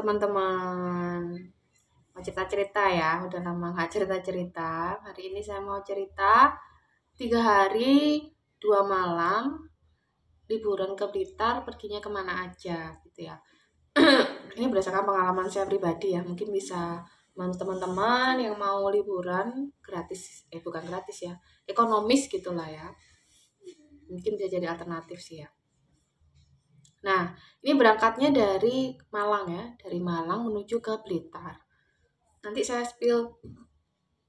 teman-teman, mau cerita-cerita ya, udah lama nggak cerita-cerita. Hari ini saya mau cerita 3 hari 2 malam liburan ke Blitar, perginya kemana aja gitu ya. Ini berdasarkan pengalaman saya pribadi ya, mungkin bisa bantu teman-teman yang mau liburan gratis, bukan gratis ya, ekonomis gitulah ya. Mungkin bisa jadi alternatif sih ya. Nah, ini berangkatnya dari Malang ya, dari Malang menuju ke Blitar. Nanti saya spill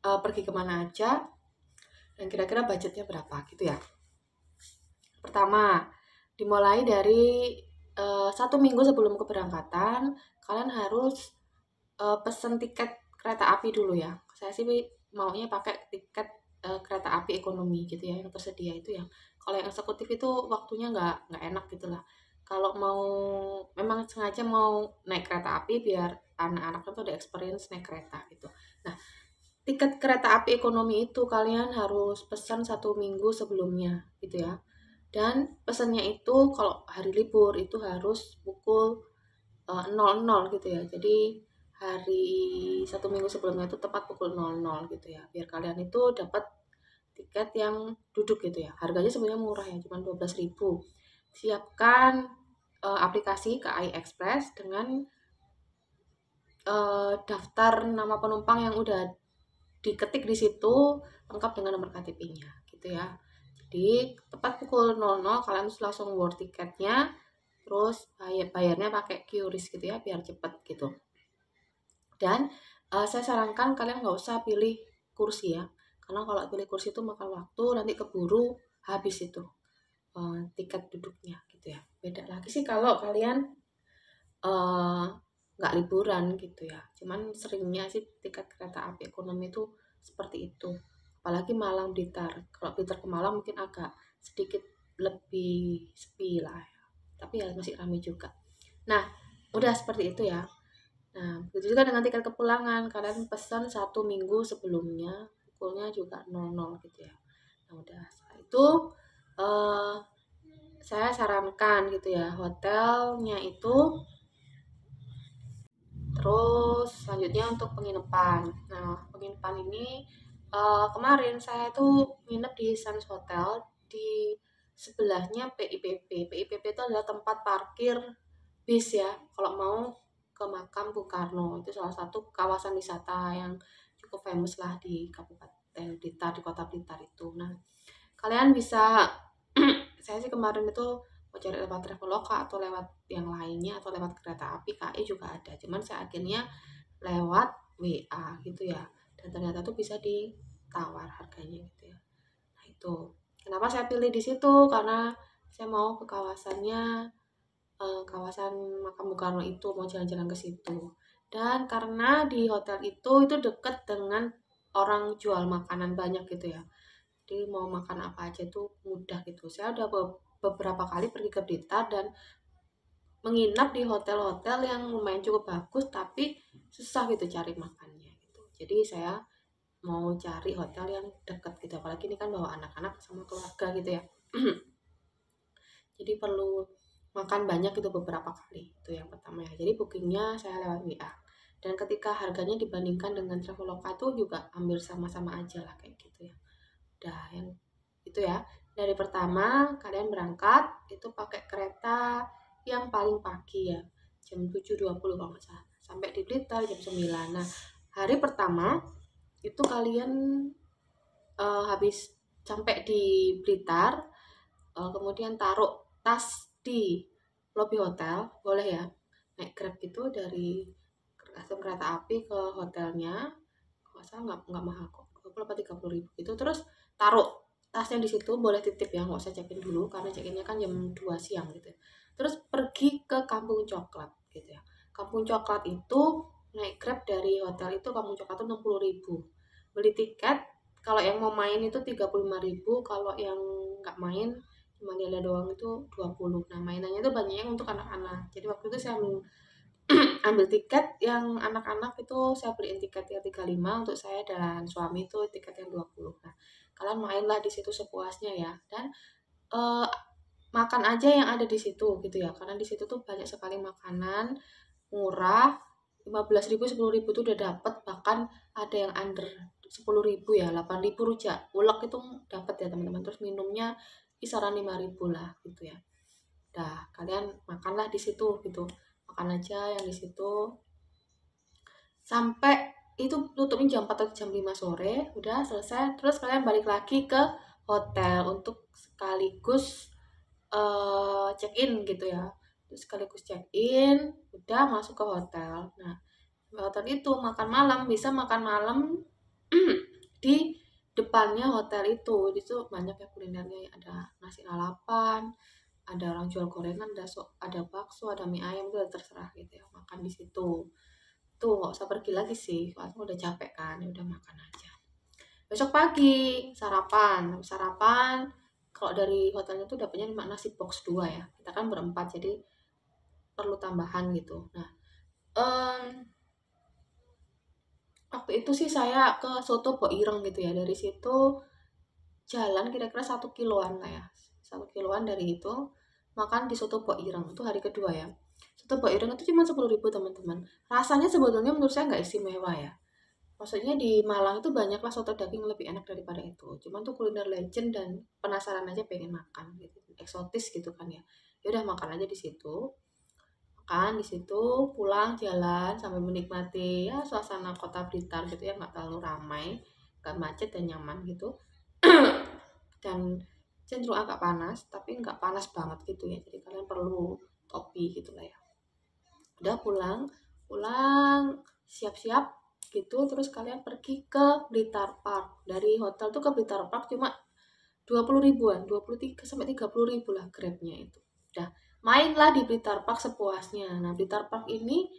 pergi kemana aja dan kira-kira budgetnya berapa gitu ya. Pertama, dimulai dari 1 minggu sebelum keberangkatan, kalian harus pesen tiket kereta api dulu ya. Saya sih maunya pakai tiket kereta api ekonomi gitu ya, yang tersedia itu ya. Kalau yang eksekutif itu waktunya nggak enak gitu lah. Kalau mau memang sengaja mau naik kereta api biar anak-anak itu ada experience naik kereta gitu. Nah, tiket kereta api ekonomi itu kalian harus pesan 1 minggu sebelumnya gitu ya. Dan pesannya itu kalau hari libur itu harus pukul 00 gitu ya. Jadi hari 1 minggu sebelumnya itu tepat pukul 00 gitu ya. Biar kalian itu dapat tiket yang duduk gitu ya. Harganya sebenarnya murah ya, cuma 12.000. Siapkan aplikasi KAI Express dengan daftar nama penumpang yang udah diketik di situ lengkap dengan nomor KTP-nya gitu ya. Jadi tepat pukul 00 kalian harus langsung war tiketnya, terus bayarnya pakai QRIS gitu ya biar cepet gitu. Dan saya sarankan kalian nggak usah pilih kursi ya, karena kalau pilih kursi itu makan waktu, nanti keburu habis itu tiket duduknya gitu ya. Beda lagi sih kalau kalian eh, nggak liburan gitu ya. Cuman seringnya sih tiket kereta api ekonomi itu seperti itu. Apalagi Malang Blitar. Kalau Blitar ke Malang mungkin agak sedikit lebih sepi lah ya. Tapi ya masih ramai juga. Nah, udah seperti itu ya. Nah, begitu juga dengan tiket kepulangan. Kalian pesan 1 minggu sebelumnya, pukulnya juga 00 gitu ya. Nah, udah setelah itu eh, saya sarankan gitu ya, hotelnya itu. Terus selanjutnya untuk penginapan. Nah, penginapan ini kemarin saya tuh nginep di Sans Hotel di sebelahnya PIPP. PIPP itu adalah tempat parkir bis ya. Kalau mau ke makam Bung Karno, itu salah satu kawasan wisata yang cukup famous lah di Kabupaten Blitar, di Kota Blitar itu. Nah, kalian bisa saya sih kemarin itu mau cari lewat Traveloka atau lewat yang lainnya atau lewat kereta api KAI juga ada. Cuman saya akhirnya lewat WA gitu ya. Dan ternyata tuh bisa ditawar harganya gitu ya. Nah, itu. Kenapa saya pilih di situ? Karena saya mau ke kawasannya, kawasan Makam Bung Karno itu, mau jalan-jalan ke situ. Dan karena di hotel itu deket dengan orang jual makanan banyak gitu ya. Jadi mau makan apa aja tuh mudah gitu. Saya udah beberapa kali pergi ke Blitar dan menginap di hotel-hotel yang lumayan cukup bagus tapi susah gitu cari makannya gitu. Jadi saya mau cari hotel yang dekat gitu. Apalagi ini kan bawa anak-anak sama keluarga gitu ya. Jadi perlu makan banyak itu beberapa kali. Itu yang pertama ya. Jadi bookingnya saya lewat WA. Dan ketika harganya dibandingkan dengan Traveloka itu juga hampir sama-sama aja lah kayak gitu ya. Udah yang itu ya. Dari pertama kalian berangkat itu pakai kereta yang paling pagi ya. Jam 7.20 kalau nggak salah. Sampai di Blitar jam 9. Nah, hari pertama itu kalian habis sampai di Blitar, kemudian taruh tas di lobi hotel, boleh ya. Naik Grab gitu dari stasiun kereta api ke hotelnya. Kalau nggak salah nggak mahal kok, 20 atau 30.000 gitu. Terus taruh tasnya di situ, boleh titip ya, nggak usah check-in dulu karena check-innya kan jam 2 siang gitu. Terus pergi ke Kampung Coklat gitu ya. Kampung Coklat itu naik Grab dari hotel itu, Kampung Coklat itu 60.000. Beli tiket, kalau yang mau main itu 35.000, kalau yang nggak main cuma dia doang itu 20. Nah, mainannya itu banyaknya untuk anak-anak. Jadi waktu itu saya ambil tiket yang anak-anak itu, saya beliin tiket yang 35, untuk saya dan suami itu tiket yang 20. Nah, kalian mainlah di situ sepuasnya ya. Dan makan aja yang ada di situ gitu ya. Karena di situ tuh banyak sekali makanan murah, 15.000 10.000 tuh udah dapet, bahkan ada yang under 10.000 ya, 8.000 rujak ulek itu dapat ya teman-teman. Terus minumnya kisaran 5.000 lah gitu ya. Dah kalian makanlah di situ gitu, makan aja yang di situ sampai itu tutupnya jam 4 atau jam 5 sore, udah selesai. Terus kalian balik lagi ke hotel untuk sekaligus check in gitu ya. Terus sekaligus check in, udah masuk ke hotel. Nah, di hotel itu makan malam, bisa makan malam di depannya hotel itu. Di situ banyak ya kulinernya, ada nasi lalapan, ada orang jual gorengan, ada bakso, ada mie ayam, itu terserah gitu ya. Makan di situ. Tuh nggak usah pergi lagi sih, aku udah capek kan, ya udah makan aja. Besok pagi sarapan, sarapan kalau dari hotelnya tuh dapatnya nasi box 2 ya. Kita kan berempat jadi perlu tambahan gitu. Nah, waktu itu sih saya ke Soto Bok Ireng gitu ya. Dari situ jalan kira-kira 1 kiloan lah ya. 1 kiloan dari itu makan di Soto Bok Ireng. Itu hari kedua ya. Soto Bok Ireng itu cuma 10.000 teman-teman. Rasanya sebetulnya menurut saya nggak istimewa ya. Maksudnya di Malang itu banyaklah soto daging lebih enak daripada itu. Cuman tuh kuliner legend dan penasaran aja pengen makan gitu. Eksotis gitu kan ya. Ya udah makan aja di situ. Makan di situ, pulang jalan sambil menikmati ya suasana kota Blitar gitu ya, nggak terlalu ramai, nggak macet dan nyaman gitu. Dan cenderung agak panas, tapi nggak panas banget gitu ya. Jadi kalian perlu topi gitu lah ya. Udah pulang siap-siap gitu, terus kalian pergi ke Blitar Park. Dari hotel tuh ke Blitar Park cuma 20 ribuan, 23 sampai 30 ribu lah grabnya itu. Udah mainlah di Blitar Park sepuasnya. Nah, Blitar Park ini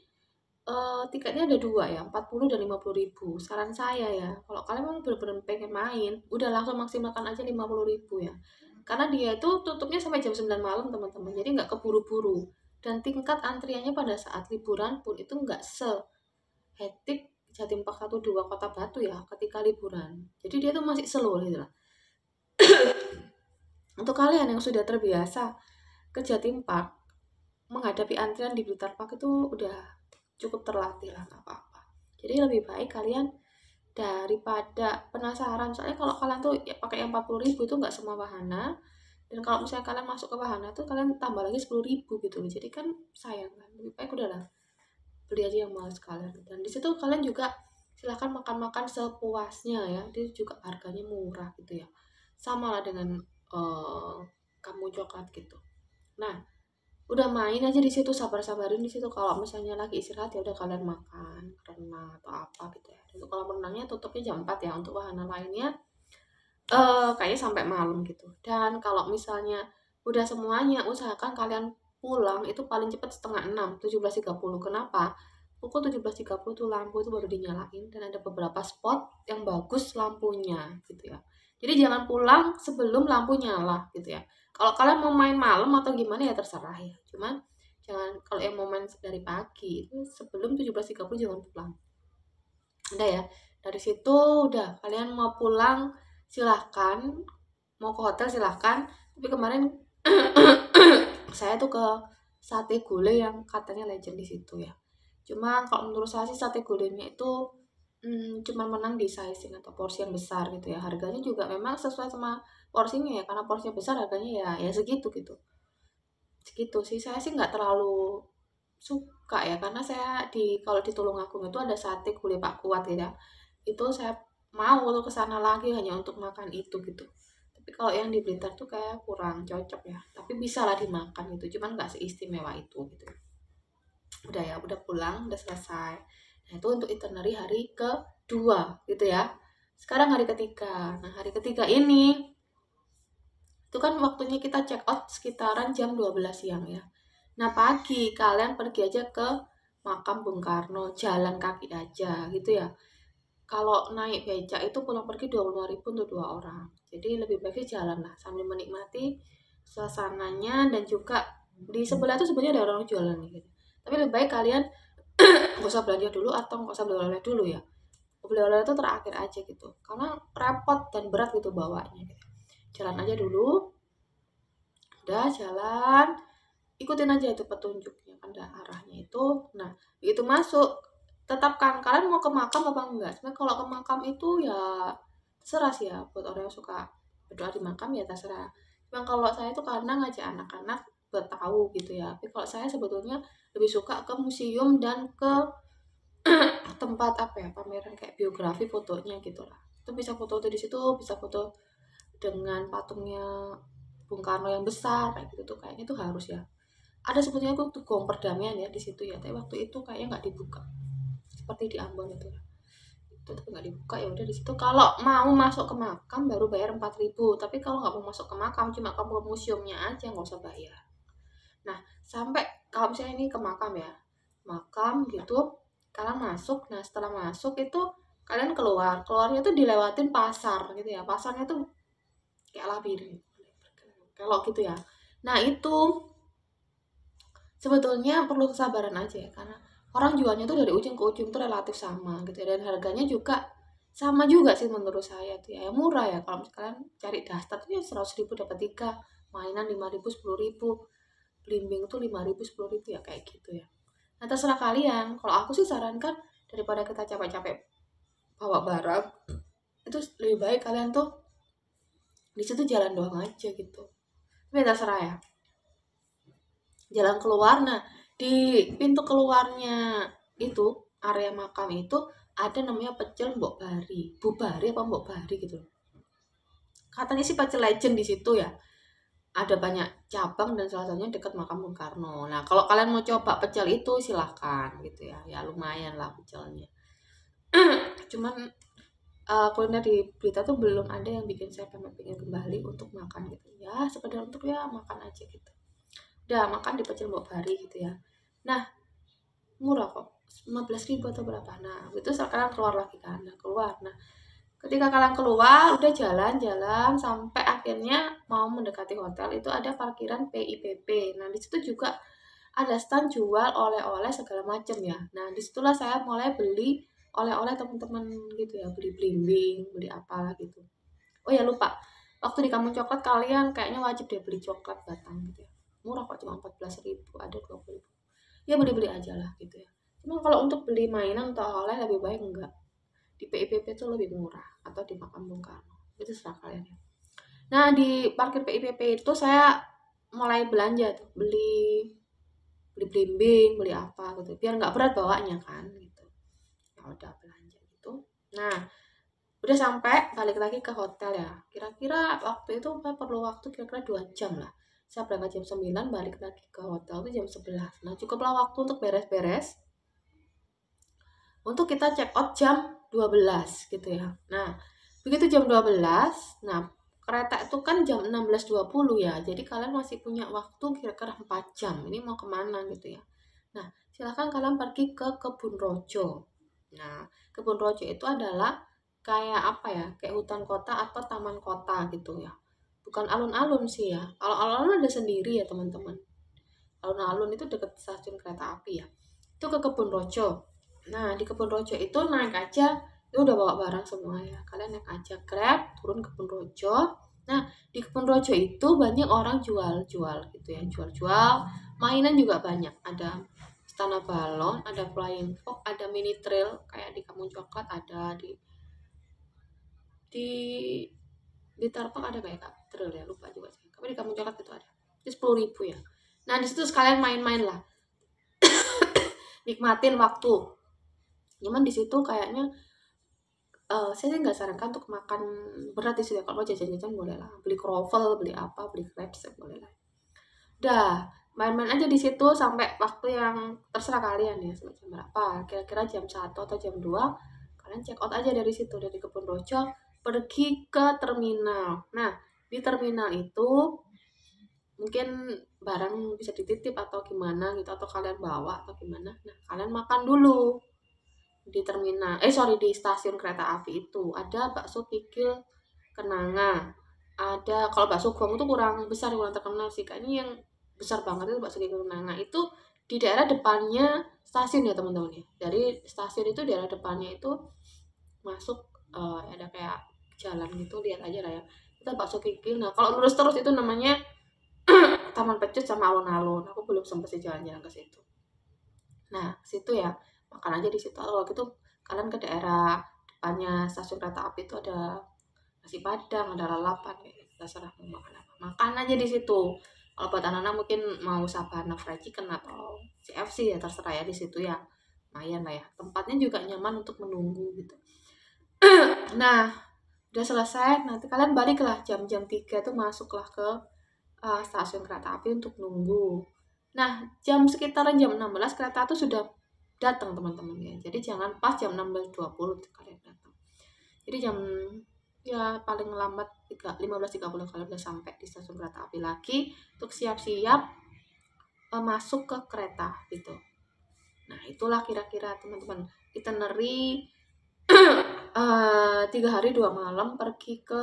tiketnya ada dua ya, 40 dan 50 ribu. Saran saya ya, kalau kalian memang benar-benar pengen main, udah langsung maksimalkan aja 50 ribu ya. Karena dia itu tutupnya sampai jam 9 malam teman-teman, jadi nggak keburu-buru. Dan tingkat antriannya pada saat liburan pun itu nggak se-hektik Jatim Park 1 2 Kota Batu ya ketika liburan. Jadi dia tuh masih slow gitu lah. Untuk kalian yang sudah terbiasa ke Jatim Park, menghadapi antrian di Blitar Park itu udah cukup terlatih lah, nggak apa-apa. Jadi lebih baik kalian daripada penasaran, soalnya kalau kalian tuh ya pakai yang 40 ribu itu nggak semua wahana, dan kalau misalnya kalian masuk ke wahana tuh kalian tambah lagi 10 ribu gitu loh, jadi kan sayang kan. Lebih baik udahlah beli aja yang mahal sekalian. Dan di situ kalian juga silahkan makan-makan sepuasnya ya, dia juga harganya murah gitu ya, sama lah dengan kamu coklat gitu. Nah, udah main aja di situ, sabar-sabarin di situ. Kalau misalnya lagi istirahat ya udah kalian makan renang atau apa gitu ya. Untuk kalau renangnya tutupnya jam 4 ya, untuk wahana lainnya kayaknya sampai malam gitu. Dan kalau misalnya udah semuanya, usahakan kalian pulang itu paling cepat setengah 6, 17.30. Kenapa? Pukul 17.30 tuh lampu itu baru dinyalain dan ada beberapa spot yang bagus lampunya gitu ya. Jadi jangan pulang sebelum lampu nyala gitu ya. Kalau kalian mau main malam atau gimana ya terserah ya. Cuman jangan, kalau yang mau main dari pagi itu sebelum 17.30 jangan pulang. Udah ya. Dari situ udah kalian mau pulang silahkan, mau ke hotel silahkan. Tapi kemarin saya tuh ke Sate Gule yang katanya legend di situ ya. Cuma kalau menurut saya sih sate gulenya itu cuma menang di sizing atau porsi yang besar gitu ya. Harganya juga memang sesuai sama porsinya ya, karena porsinya besar harganya ya segitu gitu. Segitu sih, saya sih nggak terlalu suka ya, karena saya kalau di Tulungagung itu ada sate gulai Pak Kuat gitu ya. Itu saya mau tuh ke sana lagi hanya untuk makan itu gitu. Tapi kalau yang di Blitar tuh kayak kurang cocok ya. Tapi bisa lah dimakan gitu, cuman nggak seistimewa itu gitu. Udah ya, udah pulang, udah selesai. Nah, itu untuk itinerary hari kedua gitu ya. Sekarang hari ketiga. Nah, hari ketiga ini itu kan waktunya kita check out sekitaran jam 12 siang ya. Nah, pagi kalian pergi aja ke makam Bung Karno, jalan kaki aja gitu ya. Kalau naik becak itu pulang pergi 25.000 untuk 2 orang. Jadi lebih baiknya jalan lah sambil menikmati suasananya, dan juga di sebelah itu sebenarnya ada orang jualan nih gitu. Tapi lebih baik kalian nggak usah belanja dulu atau nggak usah beli oleh dulu ya. Beli oleh itu terakhir aja gitu. Karena repot dan berat gitu bawanya gitu. Jalan aja dulu, udah jalan, ikutin aja itu petunjuknya. arahnya itu. Nah, begitu masuk, tetapkan kalian mau ke makam apa enggak. Sebenarnya kalau ke makam itu ya terserah sih ya, buat orang yang suka berdoa di makam ya terserah. Cuma kalau saya itu karena ngajak anak-anak buat tahu gitu ya. Tapi kalau saya sebetulnya lebih suka ke museum dan ke tempat apa ya, pameran kayak biografi fotonya gitu lah. Itu bisa foto-foto di situ, bisa foto dengan patungnya Bung Karno yang besar kayak gitu tuh, kayaknya tuh harus ya. Ada sebetulnya tuh gong perdamaian ya di situ ya, tapi waktu itu kayaknya nggak dibuka. Seperti di Ambon itu ya. Itu tuh nggak dibuka, ya udah di situ. Kalau mau masuk ke makam baru bayar 4.000, tapi kalau nggak mau masuk ke makam cuma kamu ke museumnya aja nggak usah bayar. Nah, sampai kalau misalnya ini ke makam ya, makam gitu, kalian masuk. Nah, setelah masuk itu kalian keluarnya tuh dilewatin pasar gitu ya. Pasarnya tuh kayak labirin, kalau gitu ya. Nah, itu sebetulnya perlu kesabaran aja ya, karena orang jualnya tuh dari ujung ke ujung tuh relatif sama gitu ya, dan harganya juga sama juga sih menurut saya tuh ya, murah ya. Kalau kalian cari dastar tuh ya 100.000 dapat 3, mainan 5.000 10.000, blimbing tuh 5.000 10.000 ya kayak gitu ya. Nah, terserah kalian. Kalau aku sih sarankan daripada kita capek-capek bawa barang, itu lebih baik kalian tuh di situ jalan doang aja gitu. Tapi terserah ya. Jalan keluar, nah di pintu keluarnya itu area makam itu ada namanya pecel Mbok Bari, Bu Bari apa Mbok Bari gitu. Katanya sih pecel legend di situ ya. Ada banyak cabang dan salah satunya dekat makam Bung Karno. Nah, kalau kalian mau coba pecel itu silahkan gitu ya. Ya lumayan lah pecelnya. Cuman kuliner di berita tuh belum ada yang bikin saya pengen kembali untuk makan gitu ya, sekedar untuk ya makan aja gitu. Udah makan di pecel Mbok Bari gitu ya. Nah, murah kok, 15.000 atau berapa. Nah, itu sekarang keluar lagi kan. Nah, keluar. Nah, ketika kalian keluar udah jalan-jalan sampai akhirnya mau mendekati hotel, itu ada parkiran PIPP. Nah, di situ juga ada stand jual oleh-oleh segala macam ya. Nah, disitulah saya mulai beli oleh-oleh teman-teman gitu ya, beli blimbing, beli apalah gitu. Oh ya lupa, waktu di Kampung Coklat kalian kayaknya wajib deh beli coklat batang gitu ya. Murah kok, cuma 14.000, ada 20.000. Ya beli-beli aja lah gitu ya. Cuma kalau untuk beli mainan atau oleh lebih baik enggak. Di PIPP itu lebih murah atau di Makam Bung Karno. Itu serah kalian ya. Nah, di parkir PIPP itu saya mulai belanja tuh, beli beli blimbing, beli apa gitu. Biar nggak berat bawanya kan gitu. Ya udah belanja gitu. Nah, udah sampai balik lagi ke hotel ya. Kira-kira waktu itu perlu waktu kira-kira 2 jam lah. Saya berangkat jam 9, balik lagi ke hotel itu jam 11. Nah, cukuplah waktu untuk beres-beres. Untuk kita check out jam 12 gitu ya. Nah, begitu jam 12, nah kereta itu kan jam 16.20 ya. Jadi kalian masih punya waktu kira-kira 4 jam. Ini mau kemana gitu ya. Nah, silahkan kalian pergi ke Kebun Rojo. Nah, Kebun Rojo itu adalah kayak apa ya, kayak hutan kota atau taman kota gitu ya. Bukan alun-alun sih ya. Kalau alun-alun ada sendiri ya teman-teman. Alun-alun itu dekat stasiun kereta api ya. Itu ke Kebun Rojo. Nah, di Kebun Rojo itu naik aja, itu udah bawa barang semua ya. Kalian naik aja Grab, turun Kebun Rojo. Nah, di Kebun Rojo itu banyak orang jual-jual gitu ya, jual-jual. Mainan juga banyak. Ada Istana Balon, ada Flying Fox, ada mini trail kayak di Kampung Coklat, ada di di Tarpak ada kayak Kak trail ya, lupa juga sih. Tapi di Kampung Coklat itu ada. Itu 10.000 ya. Nah, di situ sekalian main-main lah. Nikmatin waktu. Cuman di situ kayaknya saya nggak sarankan untuk makan berat di situ ya. Kalau mau jajan-jajan boleh lah, beli kroffel, beli apa, beli crepes ya boleh lah. Udah main-main aja di situ sampai waktu yang terserah kalian ya, sampai jam berapa, kira-kira jam 1 atau jam 2 kalian check out aja dari situ, dari Kebun Rojo pergi ke terminal. Nah, di terminal itu mungkin barang bisa dititip atau gimana gitu, atau kalian bawa atau gimana. Nah, kalian makan dulu di terminal, di stasiun kereta api itu ada bakso kikil kenanga. Ada, kalau bakso gong itu kurang besar, kurang terkenal sih, kayaknya yang besar banget itu bakso kikil kenanga itu di daerah depannya stasiun ya teman-teman ya. Dari stasiun itu daerah depannya itu masuk, ada kayak jalan gitu, lihat aja lah ya, kita bakso kikil. Nah, kalau lurus terus itu namanya Taman Pecut sama alun-alun. Aku belum sempat sih jalan-jalan ke situ. Nah, situ ya makan aja di situ. Kalau gitu kalian ke daerah depannya stasiun kereta api itu ada nasi padang, ada lalapan, kayak gitu. Terserah mau makan apa. Makan aja di situ. Kalau buat anak-anak mungkin mau sabana fried chicken atau CFC ya terserah ya di situ ya. Lumayan lah ya. Tempatnya juga nyaman untuk menunggu gitu. Nah, udah selesai. Nanti kalian baliklah jam-jam 3 tuh masuklah ke stasiun kereta api untuk nunggu. Nah, jam sekitaran jam 16 kereta itu sudah datang teman-teman ya. Jadi jangan pas jam 16.20 kalian datang. Jadi jam ya paling lambat 15.30 kalian udah sampai di stasiun kereta api lagi untuk siap-siap masuk ke kereta gitu. Nah, itulah kira-kira teman-teman itinerary 3 hari 2 malam pergi ke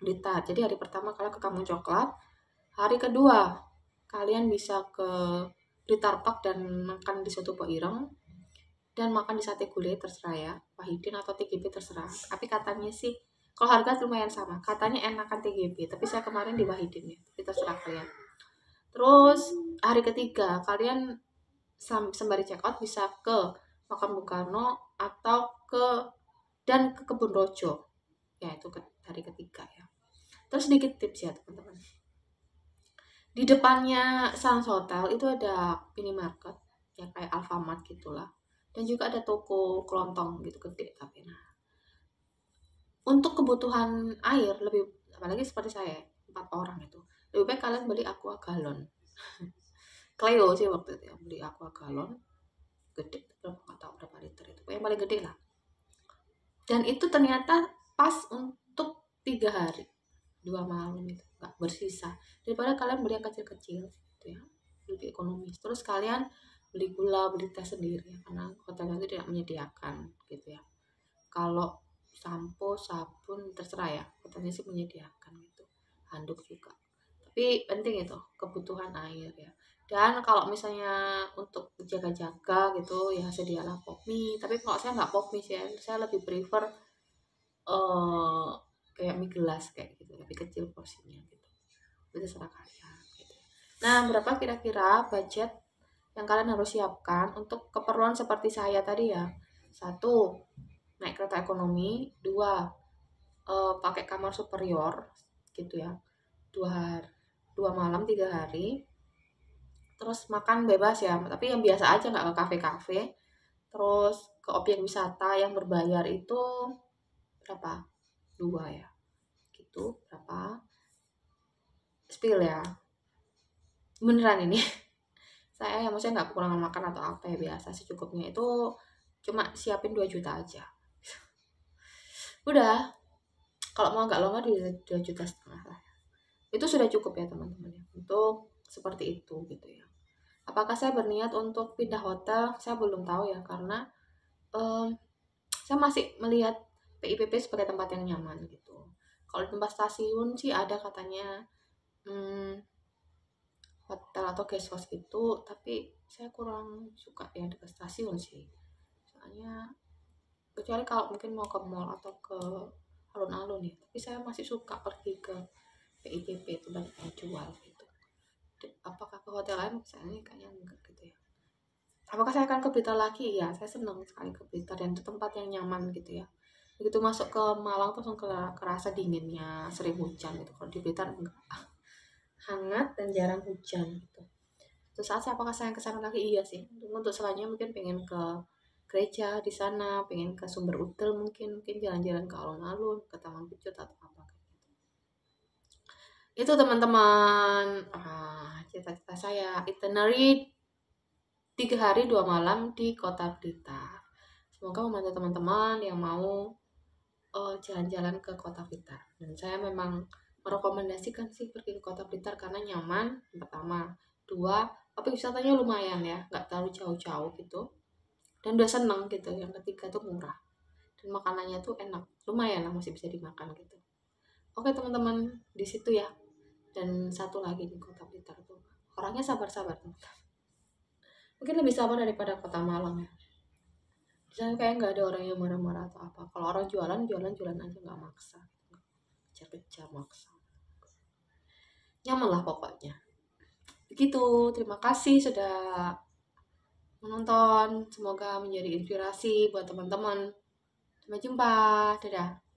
Blitar. Jadi hari pertama kalian ke Kampung Coklat, hari kedua kalian bisa ke Blitar Park dan makan di soto Pok Ireng dan makan di sate gulai terserah ya, Wahidin atau TGP terserah. Tapi katanya sih kalau harga lumayan sama, katanya enakan TGP, tapi saya kemarin di Wahidin ya, tapi terserah kalian. Terus hari ketiga kalian sembari check out bisa ke Makam Bung Karno atau ke Kebun Rojo. Ya itu hari ketiga ya. Terus sedikit tips ya teman-teman. Di depannya Sans Hotel itu ada minimarket ya kayak Alfamart gitulah. Dan juga ada toko kelontong gitu gede tapi nah. Untuk kebutuhan air lebih apalagi seperti saya 4 orang itu. Lebih baik kalian beli aqua galon. Cleo sih waktu itu ya, beli aqua galon gede berapa nggak tahu berapa liter itu. Yang paling gede lah. Dan itu ternyata pas untuk 3 hari 2 malam itu nggak bersisa daripada kalian beli yang kecil-kecil gitu ya lebih ekonomis. Terus kalian beli gula beli teh sendiri ya, karena hotelnya itu tidak menyediakan gitu ya. Kalau sampo sabun terserah ya hotelnya sih menyediakan gitu, handuk juga. Tapi penting itu kebutuhan air ya. Dan kalau misalnya untuk jaga-jaga gitu ya sedialah pop mie. Tapi kalau saya nggak pop mie sih ya, saya lebih prefer kayak mie gelas kayak gitu, lebih kecil porsinya gitu. Itu terserah kalian gitu. Nah, berapa kira-kira budget yang kalian harus siapkan untuk keperluan seperti saya tadi ya? Satu, naik kereta ekonomi. Dua, pakai kamar superior gitu ya. 2 hari, 2 malam 3 hari. Terus makan bebas ya, tapi yang biasa aja nggak ke kafe-kafe. Terus ke objek wisata yang berbayar itu berapa? 2 ya. Gitu, berapa? Spill ya. Beneran ini. Saya ya maksudnya nggak kekurangan makan atau apa ya, biasa secukupnya. Itu cuma siapin 2 juta aja. Udah, kalau mau agak longgar di 2,5 juta lah. Itu sudah cukup ya teman-teman ya. Untuk seperti itu gitu ya. Apakah saya berniat untuk pindah hotel? Saya belum tahu ya karena saya masih melihat PIPP sebagai tempat yang nyaman gitu. Kalau di tempat stasiun sih ada katanya hotel atau guest house gitu, tapi saya kurang suka yang dekat stasiun sih. Soalnya kecuali kalau mungkin mau ke mall atau ke alun-alun ya, tapi saya masih suka pergi ke PIPP itu banyak yang jual gitu. Apakah ke hotel lain misalnya kayaknya enggak gitu ya. Apakah saya akan ke Blitar lagi? Ya, saya senang sekali ke Blitar dan itu tempat yang nyaman gitu ya. Begitu masuk ke Malang tuh langsung kerasa dinginnya, sering hujan gitu. Kalau di Blitar enggak, hangat dan jarang hujan gitu. Terus saat apakah saya ke sana lagi? Iya sih. Untuk selanjutnya mungkin pengen ke gereja di sana, pengen ke Sumber Udel mungkin jalan-jalan ke alun-alun, ke Taman Pucut atau apa gitu. Itu teman-teman cita-cita saya itinerary 3 hari 2 malam di Kota Blitar. Semoga membantu teman-teman yang mau jalan-jalan ke Kota Blitar. Dan saya memang merekomendasikan sih pergi ke Kota Blitar karena nyaman, pertama. Dua, objek wisatanya lumayan ya, nggak terlalu jauh-jauh gitu. Dan udah seneng gitu. Yang ketiga tuh murah. Dan makanannya tuh enak, lumayan lah masih bisa dimakan gitu. Oke teman-teman, di situ ya. Dan satu lagi di Kota Blitar tuh, orangnya sabar-sabar teman-teman. Mungkin lebih sabar daripada Kota Malang ya. Di sana kayak nggak ada orang yang marah-marah atau apa. Kalau orang jualan aja nggak maksa. Kejar-kejar maksa. Nyaman lah pokoknya. Begitu, terima kasih sudah menonton. Semoga menjadi inspirasi buat teman-teman. Sampai jumpa. Dadah.